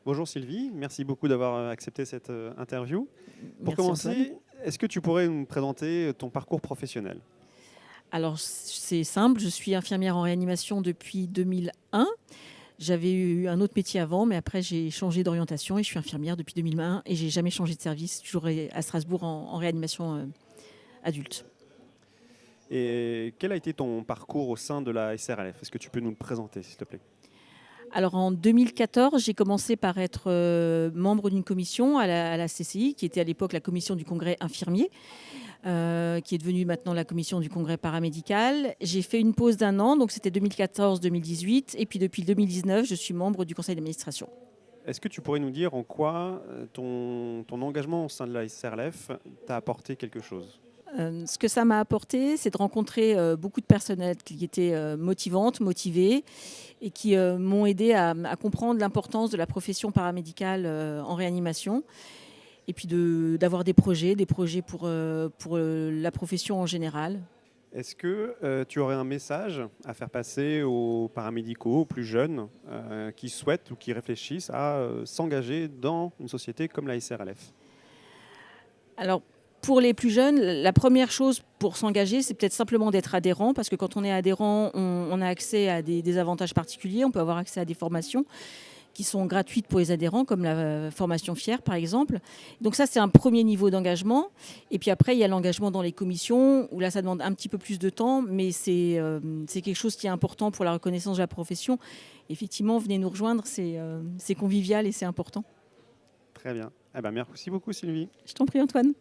Bonjour Sylvie, merci beaucoup d'avoir accepté cette interview. Pour Merci Antoine. commencer, est-ce que tu pourrais nous présenter ton parcours professionnel? Alors c'est simple, je suis infirmière en réanimation depuis 2001. J'avais eu un autre métier avant, mais après j'ai changé d'orientation et je suis infirmière depuis 2001 et j'ai jamais changé de service, toujours à Strasbourg en réanimation adulte. Et quel a été ton parcours au sein de la SRLF? Est-ce que tu peux nous le présenter, s'il te plaît? Alors en 2014, j'ai commencé par être membre d'une commission à la CCI, qui était à l'époque la commission du congrès infirmier, qui est devenue maintenant la commission du congrès paramédical. J'ai fait une pause d'un an, donc c'était 2014-2018, et puis depuis 2019, je suis membre du conseil d'administration. Est-ce que tu pourrais nous dire en quoi ton engagement au sein de la SRLF t'a apporté quelque chose? Ce que ça m'a apporté, c'est de rencontrer beaucoup de personnels qui étaient motivantes, motivées et qui m'ont aidé à comprendre l'importance de la profession paramédicale en réanimation et puis d'avoir des projets pour la profession en général. Est-ce que tu aurais un message à faire passer aux paramédicaux, aux plus jeunes, qui souhaitent ou qui réfléchissent à s'engager dans une société comme la SRLF? Alors, pour les plus jeunes, la première chose pour s'engager, c'est peut-être simplement d'être adhérent, parce que quand on est adhérent, on a accès à des avantages particuliers. On peut avoir accès à des formations qui sont gratuites pour les adhérents, comme la formation FIER, par exemple. Donc ça, c'est un premier niveau d'engagement. Et puis après, il y a l'engagement dans les commissions, où là, ça demande un petit peu plus de temps, mais c'est quelque chose qui est important pour la reconnaissance de la profession. Effectivement, venez nous rejoindre, c'est convivial et c'est important. Très bien. Eh ben, merci beaucoup Sylvie. Je t'en prie, Antoine.